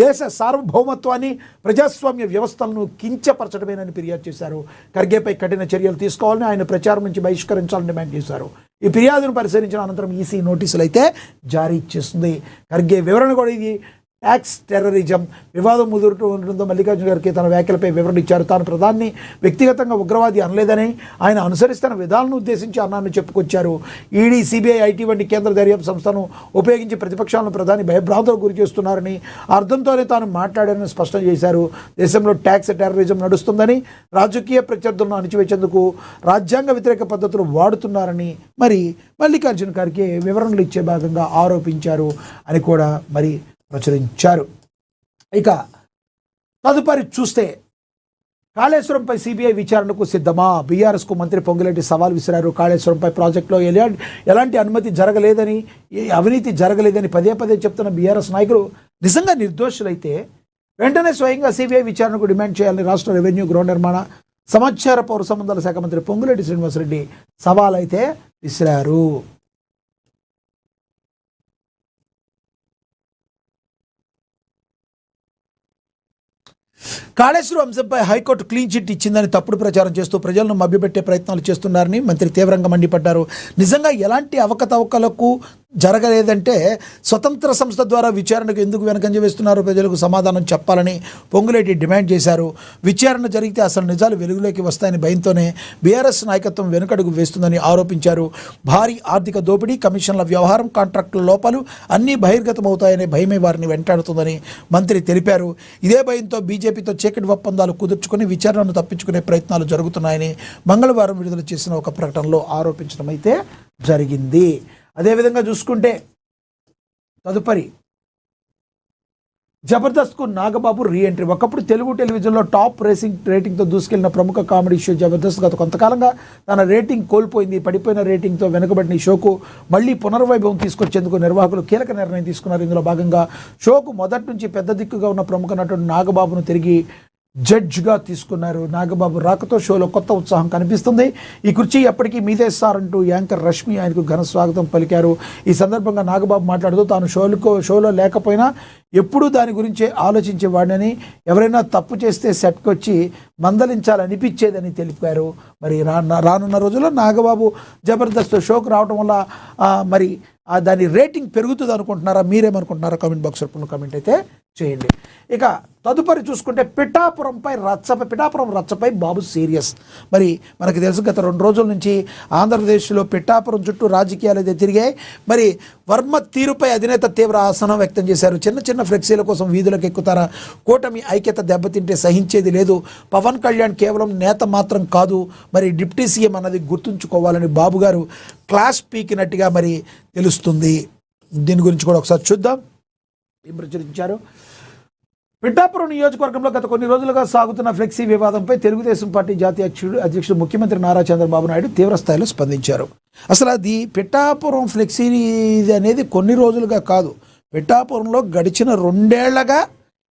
A: దేశ సార్వభౌమత్వాన్ని, ప్రజాస్వామ్య వ్యవస్థలను కించపరచడమేనని ఫిర్యాదు చేశారు. ఖర్గేపై కఠిన చర్యలు తీసుకోవాలని, ఆయన ప్రచారం నుంచి బహిష్కరించాలని డిమాండ్ చేశారు. ఈ ఫిర్యాదును పరిశీలించిన అనంతరం ఈసీ నోటీసులు అయితే జారీ చేస్తుంది. ఖర్గే వివరణ కూడా ఇది ట్యాక్స్ టెర్రరిజం వివాదం ముదురుతూ ఉండడంతో మల్లికార్జున ఖర్గే తన వ్యాఖ్యలపై వివరణ ఇచ్చారు. తాను ప్రధాని వ్యక్తిగతంగా ఉగ్రవాది అనలేదని, ఆయన అనుసరిస్తున్న విధానాలను ఉద్దేశించి అన్నాన్ని చెప్పుకొచ్చారు. ఈడీ, సిబిఐ, ఐటీ వంటి కేంద్ర దర్యాప్తు సంస్థను ఉపయోగించి ప్రతిపక్షాలను ప్రధాని భయభ్రాంతులకు గురి చేస్తున్నారని, అర్థంతోనే తాను మాట్లాడారని స్పష్టం చేశారు. దేశంలో ట్యాక్స్ టెర్రరిజం నడుస్తుందని, రాజకీయ ప్రత్యర్థులను అణిచివేసేందుకు రాజ్యాంగ వ్యతిరేక పద్ధతులు వాడుతున్నారని మరి మల్లికార్జున ఖర్గే వివరణలు ఇచ్చే భాగంగా ఆరోపించారు అని కూడా మరి ప్రచురించారు. ఇక తదుపరి చూస్తే కాళేశ్వరంపై సిబిఐ విచారణకు సిద్ధమా? బీఆర్ఎస్కు మంత్రి పొంగులేటి సవాల్ విసిరారు. కాళేశ్వరంపై ప్రాజెక్టులో ఎలాంటి అనుమతి జరగలేదని, అవినీతి జరగలేదని పదే పదే చెప్తున్న బీఆర్ఎస్ నాయకులు నిజంగా నిర్దోషులైతే వెంటనే స్వయంగా సిబిఐ విచారణకు డిమాండ్ చేయాలని రాష్ట్ర రెవెన్యూ, గృహ నిర్మాణ, సమాచార పౌర సంబంధాల శాఖ మంత్రి పొంగులేటి శ్రీనివాసరెడ్డి సవాల్ అయితే విసిరారు. కాళేశ్వరం అంశంపై హైకోర్టు క్లీన్ చిట్ ఇచ్చిందని తప్పుడు ప్రచారం చేస్తూ ప్రజలను మభ్యపెట్టే ప్రయత్నాలు చేస్తున్నారని మంత్రి తీవ్రంగా మండిపడ్డారు. నిజంగా ఎలాంటి అవకతవకలకు జరగలేదంటే స్వతంత్ర సంస్థ ద్వారా విచారణకు ఎందుకు వెనకంజ వేస్తున్నారో ప్రజలకు సమాధానం చెప్పాలని పొంగులేటి డిమాండ్ చేశారు. విచారణ జరిగితే అసలు నిజాలు వెలుగులోకి వస్తాయని భయంతోనే బీఆర్ఎస్ నాయకత్వం వెనుకడుగు వేస్తుందని ఆరోపించారు. భారీ ఆర్థిక దోపిడీ, కమిషన్ల వ్యవహారం, కాంట్రాక్టుల లోపాలు అన్నీ బహిర్గతమవుతాయనే భయమే వారిని వెంటాడుతుందని మంత్రి తెలిపారు. ఇదే భయంతో బీజేపీతో చీకటి ఒప్పందాలు కుదుర్చుకుని విచారణను తప్పించుకునే ప్రయత్నాలు జరుగుతున్నాయని మంగళవారం విడుదల చేసిన ఒక ప్రకటనలో ఆరోపించడం అయితే జరిగింది. అదేవిధంగా చూసుకుంటే తదుపరి జబర్దస్త్కు నాగబాబు రీఎంట్రీ. ఒకప్పుడు తెలుగు టెలివిజన్లో టాప్ రేటింగ్తో దూసుకెళ్లిన ప్రముఖ కామెడీ షో జబర్దస్త్ గత కొంతకాలంగా తన రేటింగ్ కోల్పోయింది. పడిపోయిన రేటింగ్తో వెనుకబడిన ఈ షోకు మళ్లీ పునర్వైభవం తీసుకొచ్చేందుకు నిర్వాహకులు కీలక నిర్ణయం తీసుకున్నారు. ఇందులో భాగంగా షోకు మొదటి నుంచి పెద్ద దిక్కుగా ఉన్న ప్రముఖ నటుడు నాగబాబును తిరిగి జడ్జ్గా తీసుకున్నారు. నాగబాబు రాకతో షోలో కొత్త ఉత్సాహం కనిపిస్తుంది. ఈ కుర్చీ ఎప్పటికీ మీదే సార్ అంటూ యాంకర్ రష్మి ఆయనకు ఘన స్వాగతం పలికారు. ఈ సందర్భంగా నాగబాబు మాట్లాడుతూ తాను షోలో లేకపోయినా ఎప్పుడూ దాని గురించే ఆలోచించేవాడినని, ఎవరైనా తప్పు చేస్తే సెట్కి వచ్చి మందలించాలనిపించేదని తెలిపారు. మరి రానున్న రోజుల్లో నాగబాబు జబర్దస్త్ షోకు రావడం వల్ల మరి దాని రేటింగ్ పెరుగుతుంది అనుకుంటున్నారా? మీరేమనుకుంటున్నారా? కామెంట్ బాక్స్ రూపంలో కామెంట్ అయితే చేయండి. ఇక తదుపరి చూసుకుంటే పిఠాపురం రచ్చపై బాబు సీరియస్. మరి మనకు తెలుసు గత 2 రోజుల నుంచి ఆంధ్రప్రదేశ్లో పిఠాపురం చుట్టూ రాజకీయాలు అయితే తిరిగాయి. మరి వర్మ తీరుపై అధినేత తీవ్ర ఆసనం వ్యక్తం చేశారు. చిన్న ఫ్లెక్సీల కోసం వీధులకు ఎక్కుతారా? కూటమి ఐక్యత దెబ్బతింటే సహించేది లేదు. పవన్ కళ్యాణ్ కేవలం నేత మాత్రం కాదు, మరి డిప్యూటీ సీఎం అన్నది గుర్తుంచుకోవాలని బాబు గారు క్లాస్ పీకినట్టుగా మరి తెలుస్తుంది. దీని గురించి కూడా ఒకసారి చూద్దాం. ఏం ప్రచురించారు? పిఠాపురం నియోజకవర్గంలో గత కొన్ని రోజులుగా సాగుతున్న ఫ్లెక్సీ వివాదంపై తెలుగుదేశం పార్టీ జాతీయ అధ్యక్షుడు ముఖ్యమంత్రి నారా చంద్రబాబు నాయుడు తీవ్రస్థాయిలో స్పందించారు. అసలు అది పిఠాపురం ఫ్లెక్సీ అనేది కొన్ని రోజులుగా కాదు, పిఠాపురంలో గడిచిన 2 ఏళ్లగా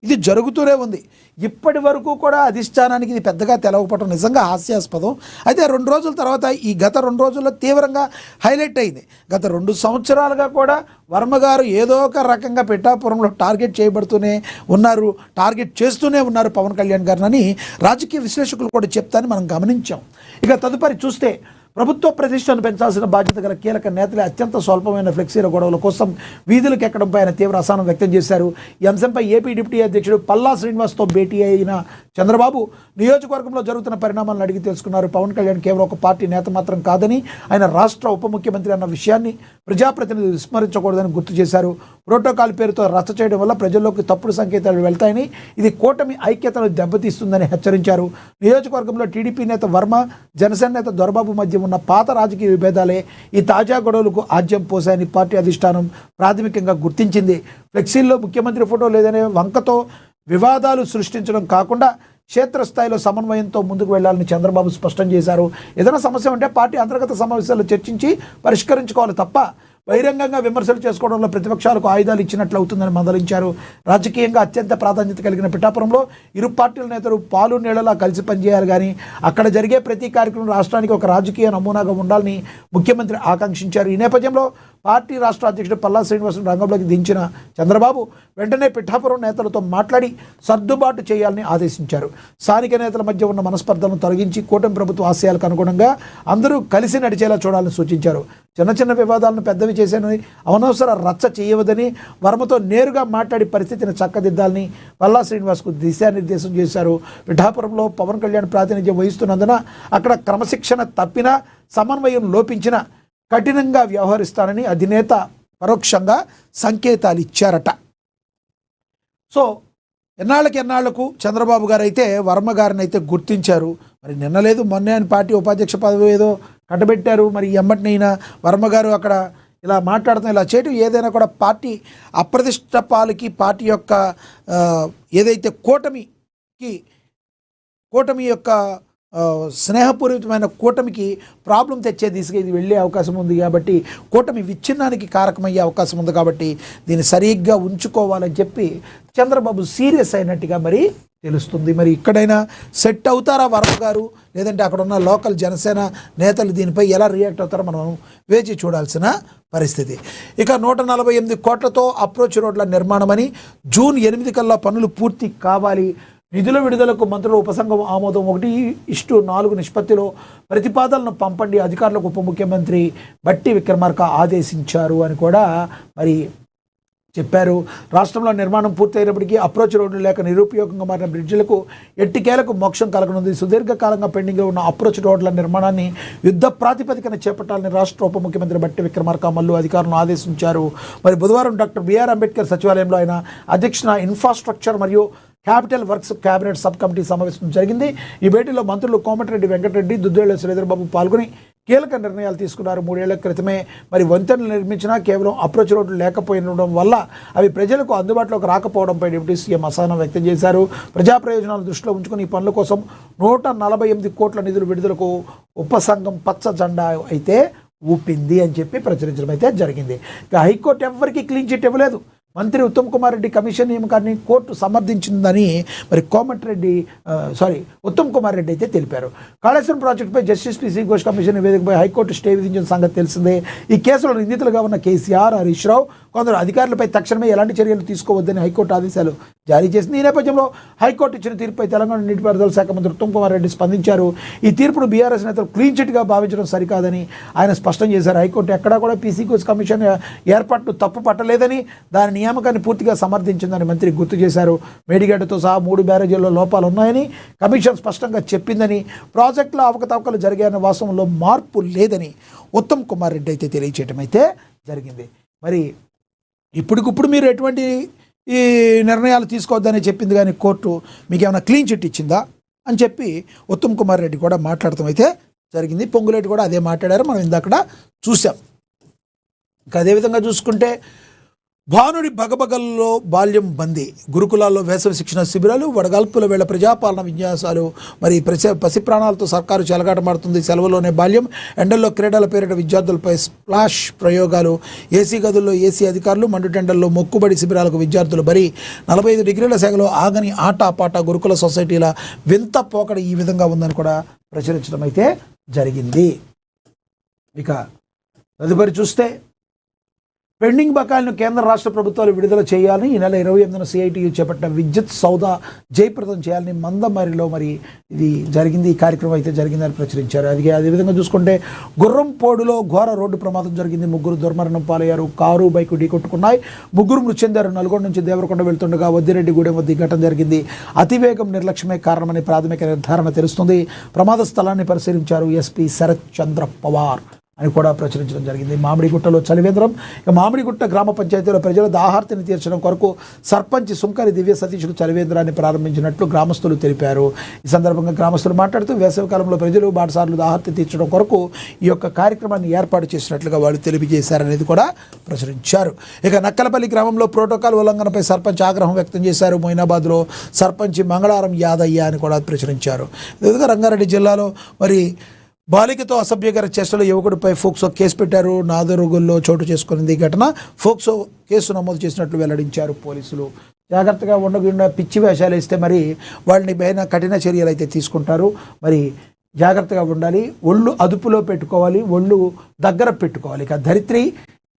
A: ఇది జరుగుతూనే ఉంది. ఇప్పటి వరకు కూడా అధిష్టానానికి ఇది పెద్దగా తెలవకపోవడం నిజంగా హాస్యాస్పదం. అయితే 2 రోజుల తర్వాత ఈ గత 2 రోజుల్లో తీవ్రంగా హైలైట్ అయింది. గత 2 సంవత్సరాలుగా కూడా వర్మ గారు ఏదో ఒక రకంగా పిఠాపురంలో టార్గెట్ చేయబడుతూనే ఉన్నారు, టార్గెట్ చేస్తూనే ఉన్నారు పవన్ కళ్యాణ్ గారిని రాజకీయ విశ్లేషకులు కూడా చెప్తారని మనం గమనించాం. ఇక తదుపరి చూస్తే ప్రభుత్వ ప్రతిష్టను పెంచాల్సిన బాధ్యత గల కీలక నేతలే అత్యంత స్వల్పమైన ఫ్లెక్సీల గొడవల కోసం వీధులకు ఎక్కడంపై ఆయన తీవ్ర అసహనం వ్యక్తం చేశారు. ఈ అంశంపై ఏపీ డిప్యూటీ అధ్యక్షుడు పల్లా శ్రీనివాస్తో భేటీ అయిన చంద్రబాబు నియోజకవర్గంలో జరుగుతున్న పరిణామాలను అడిగి తెలుసుకున్నారు. పవన్ కళ్యాణ్ కేవలం ఒక పార్టీ నేత మాత్రం కాదని, ఆయన రాష్ట్ర ఉప ముఖ్యమంత్రి అన్న విషయాన్ని ప్రజాప్రతినిధులు విస్మరించకూడదని గుర్తు చేశారు. ప్రోటోకాల్ పేరుతో రచ్చ చేయడం వల్ల ప్రజల్లోకి తప్పుడు సంకేతాలు వెళ్తాయని, ఇది కూటమి ఐక్యతను దెబ్బతీస్తుందని హెచ్చరించారు. నియోజకవర్గంలో టీడీపీ నేత వర్మ, జనసేన నేత దొరబాబు మధ్య ఉన్న పాత రాజకీయ విభేదాలే ఈ తాజా గొడవలకు ఆజ్యం పోశాయని పార్టీ అధిష్టానం ప్రాథమికంగా గుర్తించింది. ఫ్లెక్సీల్లో ముఖ్యమంత్రి ఫోటో లేదనే వంకతో వివాదాలు సృష్టించడం కాకుండా క్షేత్రస్థాయిలో సమన్వయంతో ముందుకు వెళ్లాలని చంద్రబాబు స్పష్టం చేశారు. ఏదైనా సమస్య ఉంటే పార్టీ అంతర్గత సమావేశాల్లో చర్చించి పరిష్కరించుకోవాలి తప్ప బహిరంగంగా విమర్శలు చేసుకోవడంలో ప్రతిపక్షాలకు ఆయుధాలు ఇచ్చినట్లు అవుతుందని మందలించారు. రాజకీయంగా అత్యంత ప్రాధాన్యత కలిగిన పిఠాపురంలో ఇరు పార్టీల నేతలు పాలు నీళ్లలా కలిసి పనిచేయాలి, కానీ అక్కడ జరిగే ప్రతి కార్యక్రమం రాష్ట్రానికి ఒక రాజకీయ నమూనాగా ఉండాలని ముఖ్యమంత్రి ఆకాంక్షించారు. ఈ నేపథ్యంలో పార్టీ రాష్ట్ర అధ్యక్షుడు పల్లా శ్రీనివాసులు రంగంలోకి దించిన చంద్రబాబు వెంటనే పిఠాపురం నేతలతో మాట్లాడి సర్దుబాటు చేయాలని ఆదేశించారు. స్థానిక నేతల మధ్య ఉన్న మనస్పర్ధలను తొలగించి కూటమి ప్రభుత్వ ఆశయాలకు అనుగుణంగా అందరూ కలిసి నడిచేలా చూడాలని సూచించారు. చిన్న వివాదాలను పెద్దవి చేశానని, అనవసర రచ్చ చేయవద్దని, వర్మతో నేరుగా మాట్లాడి పరిస్థితిని చక్కదిద్దాలని పల్లా శ్రీనివాస్కు దిశానిర్దేశం చేశారు. పిఠాపురంలో పవన్ కళ్యాణ్ ప్రాతినిధ్యం వహిస్తున్నందున అక్కడ క్రమశిక్షణ తప్పినా, సమన్వయం లోపించిన కఠినంగా వ్యవహరిస్తానని అధినేత పరోక్షంగా సంకేతాలు ఇచ్చారట. సో ఎన్నాళ్లకు చంద్రబాబు గారు అయితే వర్మ గారిని అయితే గుర్తించారు. మరి నిన్న లేదు మొన్న ఆయన పార్టీ ఉపాధ్యక్ష పదవి ఏదో కట్టబెట్టారు. మరి ఎమ్మటినైనా వర్మ గారు అక్కడ ఇలా మాట్లాడుతున్న ఇలా చేయటం ఏదైనా కూడా పార్టీ అప్రతిష్ట పాలకి, పార్టీ యొక్క ఏదైతే కూటమి యొక్క స్నేహపూరితమైన కూటమికి ప్రాబ్లం తెచ్చే దిశగా ఇది వెళ్ళే అవకాశం ఉంది. కాబట్టి కూటమి విచ్ఛిన్నానికి కారకమయ్యే అవకాశం ఉంది. కాబట్టి దీన్ని సరిగ్గా ఉంచుకోవాలని చెప్పి చంద్రబాబు సీరియస్ అయినట్టుగా మరి తెలుస్తుంది. మరి ఇక్కడైనా సెట్ అవుతారా వర్మ గారు, లేదంటే అక్కడ ఉన్న లోకల్ జనసేన నేతలు దీనిపై ఎలా రియాక్ట్ అవుతారో మనం వేచి చూడాల్సిన పరిస్థితి. ఇక 148 కోట్లతో అప్రోచ్ రోడ్ల నిర్మాణమని, జూన్ 8 కల్లా పనులు పూర్తి కావాలి. నిధుల విడుదలకు మంత్రుల ఉపసంఘం ఆమోదం 1:4 నిష్పత్తిలో ప్రతిపాదనలను పంపండి, అధికారులకు ఉప ముఖ్యమంత్రి బట్టి విక్రమార్క ఆదేశించారు అని కూడా మరి చెప్పారు. రాష్ట్రంలో నిర్మాణం పూర్తయినప్పటికీ అప్రోచ్ రోడ్లు లేక నిరుపయోగంగా మారిన బ్రిడ్జిలకు ఎట్టికేలకు మోక్షం కలగనుంది. సుదీర్ఘకాలంగా పెండింగ్లో ఉన్న అప్రోచ్ రోడ్ల నిర్మాణాన్ని యుద్ధ ప్రాతిపదికన చేపట్టాలని రాష్ట్ర ఉప ముఖ్యమంత్రి బట్టి విక్రమార్క మల్లు అధికారులను ఆదేశించారు. మరి బుధవారం డాక్టర్ బిఆర్ అంబేద్కర్ సచివాలయంలో ఆయన అధ్యక్షన ఇన్ఫ్రాస్ట్రక్చర్ మరియు capital works cabinet sub committee సమావేశం జరిగింది. ఈ భేటీలో మంత్రులు కోమటిరెడ్డి వెంకటరెడ్డి, దుద్దేళ్ల శ్రీధర్బాబు పాల్గొని కీలక నిర్ణయాలు తీసుకున్నారు. 3 ఏళ్ల క్రితమే మరి వంతెనలు నిర్మించినా కేవలం అప్రోచ్ రోడ్లు లేకపోవడం వల్ల అవి ప్రజలకు అందుబాటులోకి రాకపోవడంపై డిప్యూటీ సీఎం అసహనం వ్యక్తం చేశారు. ప్రజా ప్రయోజనాలను దృష్టిలో ఉంచుకుని ఈ పనుల కోసం 148 కోట్ల నిధులు విడుదలకు ఉపసంఘం పచ్చ జెండా అయితే ఊపింది అని చెప్పి ప్రచురించడం అయితే జరిగింది. ఇక హైకోర్టు ఎవరికి క్లీన్ చిట్ ఇవ్వలేదు. మంత్రి ఉత్తమ్ కుమార్ రెడ్డి కమిషన్ నియామకాన్ని కోర్టు సమర్థించిందని మరి ఉత్తమ్ కుమార్ రెడ్డి అయితే తెలిపారు. కాళేశ్వరం ప్రాజెక్టుపై జస్టిస్ పిసి ఘోష్ కమిషన్ నివేదికపై హైకోర్టు స్టే విధించిన సంగతి తెలిసిందే. ఈ కేసులో నిందితులుగా ఉన్న కేసీఆర్, హరీష్ రావు, కొందరు అధికారులపై తక్షణమే ఎలాంటి చర్యలు తీసుకోవద్దని హైకోర్టు ఆదేశాలు జారీ చేసింది. ఈ నేపథ్యంలో హైకోర్టు ఇచ్చిన తీర్పుపై తెలంగాణ నీటిపారుదల శాఖ మంత్రి ఉత్తమ్ కుమార్ రెడ్డి స్పందించారు. ఈ తీర్పును బీఆర్ఎస్ నేతలు క్లీన్ చిట్గా భావించడం సరికాదని ఆయన స్పష్టం చేశారు. హైకోర్టు ఎక్కడా కూడా పీసీ ఘోష్ కమిషన్ ఏర్పాటును తప్పు పట్టలేదని, దాని నియామకాన్ని పూర్తిగా సమర్థించిందని మంత్రి గుర్తు చేశారు. మేడిగడ్డతో సహా 3 బ్యారేజీల్లో లోపాలు ఉన్నాయని కమిషన్ స్పష్టంగా చెప్పిందని, ప్రాజెక్టులో అవకతవకలు జరిగాయన్న వాస్తవంలో మార్పు లేదని ఉత్తమ్ కుమార్ రెడ్డి అయితే తెలియచేయడం అయితే జరిగింది. మరి ఇప్పటికిప్పుడు మీరు ఎటువంటి ఈ నిర్ణయాలు తీసుకోవద్దని చెప్పింది, కానీ కోర్టు మీకు ఏమైనా క్లీన్ చిట్ ఇచ్చిందా అని చెప్పి ఉత్తమ్ కుమార్ రెడ్డి కూడా మాట్లాడటం అయితే జరిగింది. పొంగులేటి కూడా అదే మాట్లాడారు, మనం ఇందాక చూసాం. ఇంకా అదేవిధంగా చూసుకుంటే భానుడి బగబగల్లో బాల్యం బందీ, గురుకులాల్లో వేసవి శిక్షణ శిబిరాలు, వడగాల్పుల వేళ ప్రజాపాలన విన్యాసాలు, మరి పసి ప్రాణాలతో సర్కారు చెలగాటమాడుతుంది. సెలవులోనే బాల్యం, ఎండల్లో క్రీడల పేరిట విద్యార్థులపై స్ప్లాష్ ప్రయోగాలు, ఏసీ గదుల్లో ఏసీ అధికారులు, మండుటెండల్లో మొక్కుబడి శిబిరాలకు విద్యార్థులు బరి, 45 డిగ్రీల సేగలో ఆగని ఆట గురుకుల సొసైటీల వింత పోకడ ఈ విధంగా ఉందని కూడా ప్రచురించడం అయితే జరిగింది. ఇక తదుపరి చూస్తే పెండింగ్ బకాయిలను కేంద్ర రాష్ట్ర ప్రభుత్వాలు విడుదల చేయాలని ఈ నెల 28న సిఐటియు చేపట్టిన విద్యుత్ సౌదా జయప్రదం చేయాలని మందమరిలో మరి ఇది జరిగింది. ఈ కార్యక్రమం అయితే జరిగిందని ప్రచురించారు. అదేవిధంగా చూసుకుంటే గుర్రంపోడులో ఘోర రోడ్డు ప్రమాదం జరిగింది. 3 దుర్మరణం పాలయ్యారు. Car, bike ఢీకొట్టుకున్నాయి. 3 మృతి చెందారు. నల్గొండ నుంచి దేవరకొండ వెళ్తుండగా వద్దిరెడ్డిగూడెం వద్ద ఘటన జరిగింది. అతివేగం నిర్లక్ష్యమే కారణమని ప్రాథమిక నిర్ధారణ తెలుస్తుంది. ప్రమాద స్థలాన్ని పరిశీలించారు ఎస్పీ శరత్ చంద్ర పవార్ అని కూడా ప్రచురించడం జరిగింది. మామిడిగుట్టలో చలివేంద్రం. ఇక మామిడిగుట్ట గ్రామ పంచాయతీలో ప్రజల దాహార్తిని తీర్చడం కొరకు సర్పంచ్ సుంకరి దివ్య సతీషుడు చలివేంద్రాన్ని ప్రారంభించినట్లు గ్రామస్తులు తెలిపారు. ఈ సందర్భంగా గ్రామస్తులు మాట్లాడుతూ వేసవికాలంలో ప్రజలు బాటసార్లు దాహార్తి తీర్చడం కొరకు ఈ యొక్క కార్యక్రమాన్ని ఏర్పాటు చేసినట్లుగా వాళ్ళు తెలియజేశారనేది కూడా ప్రచురించారు. ఇక నక్కలపల్లి గ్రామంలో ప్రోటోకాల్ ఉల్లంఘనపై సర్పంచ్ ఆగ్రహం వ్యక్తం చేశారు. మొయినాబాద్లో సర్పంచ్ మంగళవారం యాదయ్య అని కూడా ప్రచురించారు. ఇదిగా రంగారెడ్డి జిల్లాలో మరి బాలికతో అసభ్యకర చేష్టలు యువకుడిపై ఫోక్సో కేసు పెట్టారు. నాదరుగుల్లో చోటు చేసుకున్నది ఘటన. ఫోక్సో కేసు నమోదు చేసినట్లు వెల్లడించారు పోలీసులు. జాగ్రత్తగా ఉండకుండా పిచ్చి వేషాలు వేస్తే మరి వాళ్ళని పైన కఠిన చర్యలు అయితే తీసుకుంటారు. మరి జాగ్రత్తగా ఉండాలి, ఒళ్ళు అదుపులో పెట్టుకోవాలి, ఒళ్ళు దగ్గర పెట్టుకోవాలి. ఇక ధరిత్రి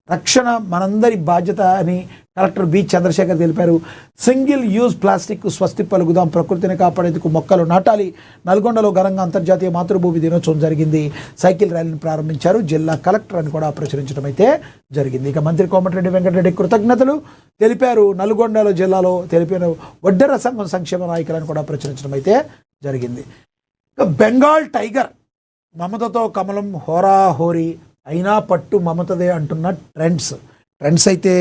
A: రక్షణ మనందరి బాధ్యత అని కలెక్టర్ బి చంద్రశేఖర్ తెలిపారు. సింగిల్ యూజ్ ప్లాస్టిక్ స్వస్తి పలుకుదాం, ప్రకృతిని కాపాడేందుకు మొక్కలు నాటాలి. నల్గొండలో ఘనంగా అంతర్జాతీయ మాతృభూమి దినోత్సవం జరిగింది. సైకిల్ ర్యాలీని ప్రారంభించారు జిల్లా కలెక్టర్ అని కూడా ప్రచురించడం అయితే జరిగింది. ఇక మంత్రి కోమటిరెడ్డి వెంకటరెడ్డి కృతజ్ఞతలు తెలిపారు. నల్గొండ జిల్లాలో తెలిపిన వడ్డెర సంఘం సంక్షేమ నాయకులను కూడా ప్రచురించడం అయితే జరిగింది. ఇక బెంగాల్ టైగర్ మమతతో కమలం హోరాహోరీ అయినా పట్టు మమతదే అంటున్న ట్రెండ్స్ అయితే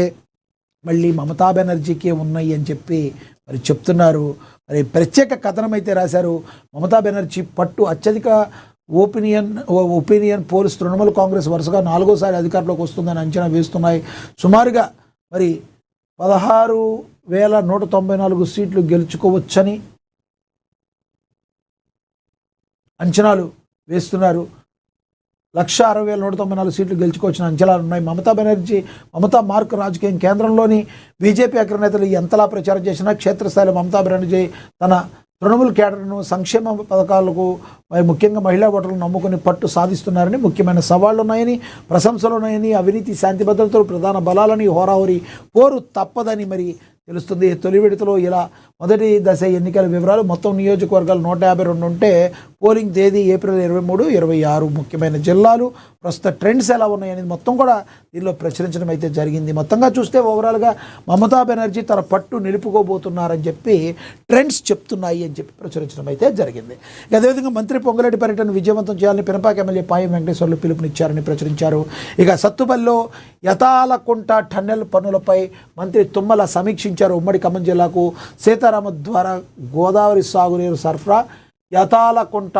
A: మళ్ళీ మమతా బెనర్జీకే ఉన్నాయి అని చెప్పి మరి చెప్తున్నారు. మరి ప్రత్యేక కథనం అయితే రాశారు. మమతా బెనర్జీ పట్టు అత్యధిక ఒపీనియన్ పోల్స్ తృణమూల్ కాంగ్రెస్ వరుసగా 4వ సారి అధికారంలోకి వస్తుందని అంచనా వేస్తున్నాయి. సుమారుగా మరి 16,194 సీట్లు గెలుచుకోవచ్చని అంచనాలు వేస్తున్నారు. 1,60,194 సీట్లు గెలుచుకోవచ్చిన అంచనాలు ఉన్నాయి. మమతా మార్క్ రాజకీయం. కేంద్రంలోని బీజేపీ అగ్రనేతలు ఎంతలా ప్రచారం చేసినా క్షేత్రస్థాయిలో మమతా బెనర్జీ తన తృణమూల్ కేడర్ను సంక్షేమ పథకాలకు ముఖ్యంగా మహిళా ఓటర్లను నమ్ముకుని పట్టు సాధిస్తున్నారని, ముఖ్యమైన సవాళ్లు ఉన్నాయని, ప్రశంసలు ఉన్నాయని, అవినీతి, శాంతి భద్రతలు ప్రధాన బలాలని హోరాహోరీ పోరు తప్పదని మరి తెలుస్తుంది. తొలి విడతలో ఇలా మొదటి దశ ఎన్నికల వివరాలు. మొత్తం నియోజకవర్గాలు 152 ఉంటే పోలింగ్ తేదీ ఏప్రిల్ 23, 26. ముఖ్యమైన జిల్లాలు, ప్రస్తుత ట్రెండ్స్ ఎలా ఉన్నాయనేది మొత్తం కూడా దీనిలో ప్రచురించడం అయితే జరిగింది. మొత్తంగా చూస్తే ఓవరాల్గా మమతా బెనర్జీ తన పట్టు నిలుపుకోబోతున్నారని చెప్పి ట్రెండ్స్ చెప్తున్నాయి అని చెప్పి ప్రచురించడం అయితే జరిగింది. అదేవిధంగా మంత్రి పొంగులేటి పర్యటన విజయవంతం చేయాలని పినపాక ఎమ్మెల్యే పాయం వెంకటేశ్వర్లు పిలుపునిచ్చారని ప్రచురించారు. ఇక సత్తుపల్లిలో యతాలకుంట టన్నెల్ పనులపై మంత్రి తుమ్మల సమీక్షించారు. ఉమ్మడి ఖమ్మం జిల్లాకు సీతారామ ద్వారా గోదావరి సాగునీరు సరఫరా, యతాలకుంట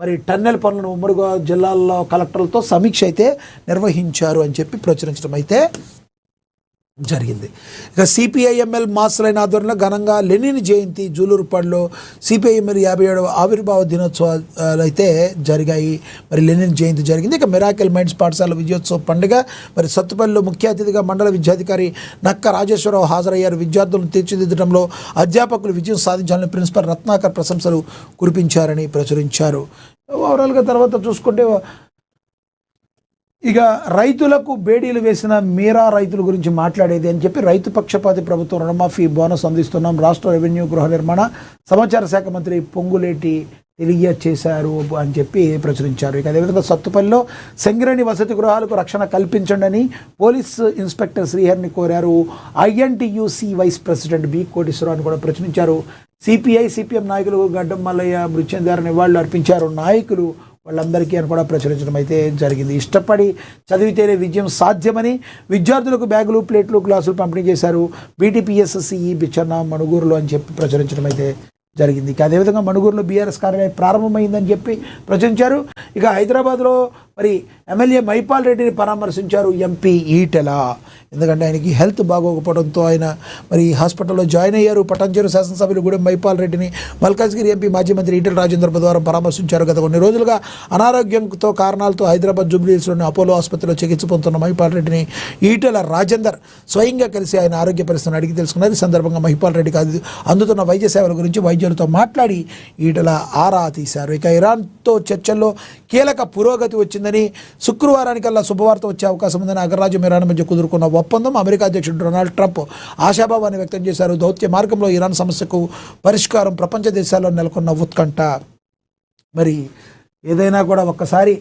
A: మరి టన్నెల్ పనులను ఉమ్మడి జిల్లాల్లో కలెక్టర్లతో సమీక్ష అయితే నిర్వహించారు అని చెప్పి ప్రచురించడం అయితే జరిగింది. ఇక సిపిఐఎంఎల్ మాస్లైన ఆధ్వర్యంలో ఘనంగా లెనిన్ జయంతి జూలూరుపాడులో సిపిఐఎంఎల్ 57వ ఆవిర్భావ దినోత్సవాలు అయితే జరిగాయి. మరి లెనిన్ జయంతి జరిగింది. ఇక మిరాకిల్ మైండ్స్ పాఠశాల విజయోత్సవ పండుగ మరి సత్తుపల్లిలో ముఖ్య అతిథిగా మండల విద్యాధికారి నక్క రాజేశ్వరరావు హాజరయ్యారు. విద్యార్థులను తీర్చిదిద్దడంలో అధ్యాపకులు విజయం సాధించాలని ప్రిన్సిపల్ రత్నాకర్ ప్రశంసలు కురిపించారని ప్రచురించారు. ఓవరాల్గా తర్వాత చూసుకుంటే ఇక రైతులకు బేడీలు వేసిన మీరా రైతుల గురించి మాట్లాడేది అని చెప్పి రైతు పక్షపాతి ప్రభుత్వం రుణమాఫీ బోనస్ అందిస్తున్నాం రాష్ట్ర రెవెన్యూ గృహ నిర్మాణ సమాచార శాఖ మంత్రి పొంగులేటి తెలియచేశారు అని చెప్పి ప్రచురించారు. ఇక అదేవిధంగా సత్తుపల్లిలో సింగరేణి వసతి గృహాలకు రక్షణ కల్పించండి అని పోలీస్ ఇన్స్పెక్టర్ శ్రీహరిని కోరారు. ఐఎన్టీయూసీ వైస్ ప్రెసిడెంట్ బి కోటేశ్వరరావుని కూడా ప్రచురించారు. సిపిఐ సిపిఎం నాయకులు గడ్డం మల్లయ్య మృతి చెందారని నివాళులు అర్పించారు. నాయకులు వాళ్ళందరికీ అని కూడా ప్రచురించడం అయితే జరిగింది. ఇష్టపడి చదివితేనే విజయం సాధ్యమని విద్యార్థులకు బ్యాగులు ప్లేట్లు గ్లాసులు పంపిణీ చేశారు. బీటీపీఎస్సీఈ బిచ్చన్న మణుగూరులో అని చెప్పి ప్రచురించడం అయితే జరిగింది. ఇక అదేవిధంగా మణుగూరులో బీఆర్ఎస్ కార్యాలయం ప్రారంభమైందని చెప్పి ప్రచురించారు. ఇక హైదరాబాద్లో మరి ఎమ్మెల్యే మైపాల్ రెడ్డిని పరామర్శించారు ఎంపీ ఈటెల. ఎందుకంటే ఆయనకి హెల్త్ బాగోకపోవడంతో ఆయన మరి హాస్పిటల్లో జాయిన్ అయ్యారు. పటాన్చెరు శాసనసభ్యులు గూడెం మైపాల్ రెడ్డిని మల్కాజ్గిరి ఎంపీ మాజీ మంత్రి ఈటెల రాజేందర్ బుధవారం పరామర్శించారు. గత కొన్ని రోజులుగా అనారోగ్యంతో కారణాలతో హైదరాబాద్ జూబ్లీహిల్స్లోని అపోలో ఆసుపత్రిలో చికిత్స పొందుతున్న మైపాల్ రెడ్డిని ఈటెల రాజేందర్ స్వయంగా కలిసి ఆయన ఆరోగ్య పరిస్థితిని అడిగి తెలుసుకున్నారు. ఈ సందర్భంగా మైపాల్ రెడ్డికి అందుతున్న వైద్య సేవల గురించి వైద్యులతో మాట్లాడి ఈటెల ఆరా తీశారు. ఇక ఇరాన్తో చర్చల్లో కీలక పురోగతి వచ్చిందని శుక్రవారానికల్లా శుభవార్త వచ్చే అవకాశం ఉందని అగ్రరాజ్యం ఇరాన్ మధ్య కుదురుకున్న ఒప్పందం అమెరికా అధ్యక్షుడు డొనాల్డ్ ట్రంప్ ఆశాభావాన్ని వ్యక్తం చేశారు. దౌత్య మార్గంలో ఇరాన్ సమస్యకు పరిష్కారం ప్రపంచ దేశాల్లో నెలకొన్న ఉత్కంఠ. మరి ఏదైనా కూడా ఒక్కసారి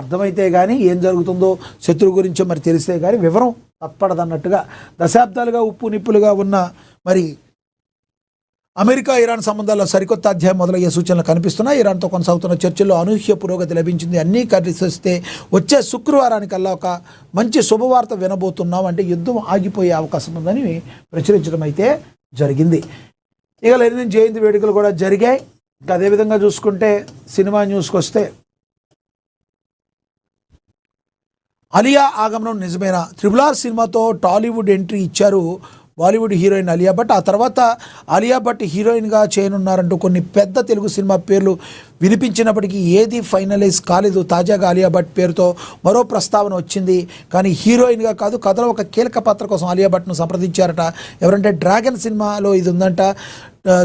A: అర్థమైతే కానీ ఏం జరుగుతుందో శత్రువు గురించో మరి తెలిస్తే కానీ వివరం తప్పడదన్నట్టుగా దశాబ్దాలుగా ఉప్పు నిప్పులుగా ఉన్న మరి అమెరికా ఇరాన్ సంబంధాల్లో సరికొత్త అధ్యాయం మొదలయ్యే సూచనలు కనిపిస్తున్నాయి. ఇరాన్తో కొనసాగుతున్న చర్చల్లో అనూహ్య పురోగతి లభించింది. అన్నీ కలిసి వచ్చే శుక్రవారానికల్లా ఒక మంచి శుభవార్త వినబోతున్నాం. అంటే యుద్ధం ఆగిపోయే అవకాశం ఉందని ప్రచురించడం అయితే జరిగింది. ఇక లెనిన్ జయంతి వేడుకలు కూడా జరిగాయి. ఇంకా అదేవిధంగా చూసుకుంటే సినిమా న్యూస్కి వస్తే అలియా ఆగమనం నిజమేనా? RRR సినిమాతో టాలీవుడ్ ఎంట్రీ ఇచ్చారు బాలీవుడ్ హీరోయిన్ అలియా భట్. ఆ తర్వాత అలియా భట్ హీరోయిన్గా చేయనున్నారంటూ కొన్ని పెద్ద తెలుగు సినిమా పేర్లు వినిపించినప్పటికీ ఏది ఫైనలైజ్ కాలేదు. తాజాగా అలియా భట్ పేరుతో మరో ప్రస్తావన వచ్చింది. కానీ హీరోయిన్గా కాదు, కథలో ఒక కీలక పాత్ర కోసం అలియా భట్ను సంప్రదించారట. ఎవరంటే డ్రాగన్ సినిమాలో ఇది ఉందంట.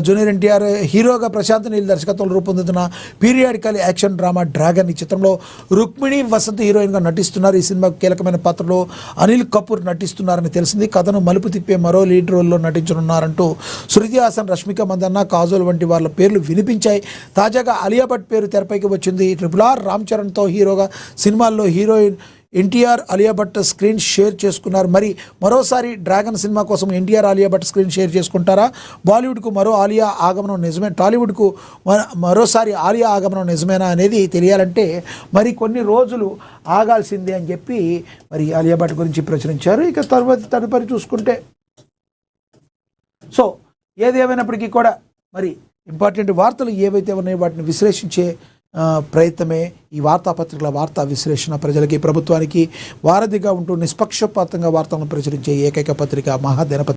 A: జూనియర్ ఎన్టీఆర్ హీరోగా ప్రశాంత్ నీల్ దర్శకత్వంలో రూపొందుతున్న పీరియాడికల్ యాక్షన్ డ్రామా డ్రాగన్. ఈ చిత్రంలో రుక్మిణి వసంత్ హీరోయిన్గా నటిస్తున్నారు. ఈ సినిమాకు కీలకమైన పాత్రలో అనిల్ కపూర్ నటిస్తున్నారని తెలిసింది. కథను మలుపు తిప్పే మరో లీడ్ రోల్లో నటించనున్నారంటూ శృతి హాసన్, రష్మిక మందన్న, కాజోల్ వంటి వాళ్ళ పేర్లు వినిపించాయి. తాజాగా అలియా భట్ పేరు తెరపైకి వచ్చింది. RRR రామ్ చరణ్తో హీరోగా సినిమాల్లో heroine NTR Alia Bhatt screen share చేసుకున్నారు. మరి మరోసారి డ్రాగన్ సినిమా కోసం ఎన్టీఆర్ అలియా భట్ స్క్రీన్ షేర్ చేసుకుంటారా? బాలీవుడ్కు మరో ఆలియా ఆగమనం నిజమే, టాలీవుడ్కు మరోసారి ఆలియా ఆగమనం నిజమేనా అనేది తెలియాలంటే మరి కొన్ని రోజులు ఆగాల్సిందే అని చెప్పి మరి అలియా భట్ గురించి ప్రచురించారు. ఇక తదుపరి చూసుకుంటే సో ఏది ఏమైనప్పటికీ కూడా మరి ఇంపార్టెంట్ వార్తలు ఏవైతే ఉన్నాయో వాటిని విశ్లేషించే ప్రయత్నమే ఈ వార్తాపత్రికల వార్తా విశ్లేషణ. ప్రజలకి ప్రభుత్వానికి వారధిగా ఉంటూ నిష్పక్షపాతంగా వార్తలను ప్రచురించే ఏకైక పత్రిక మహాదినపత్రిక.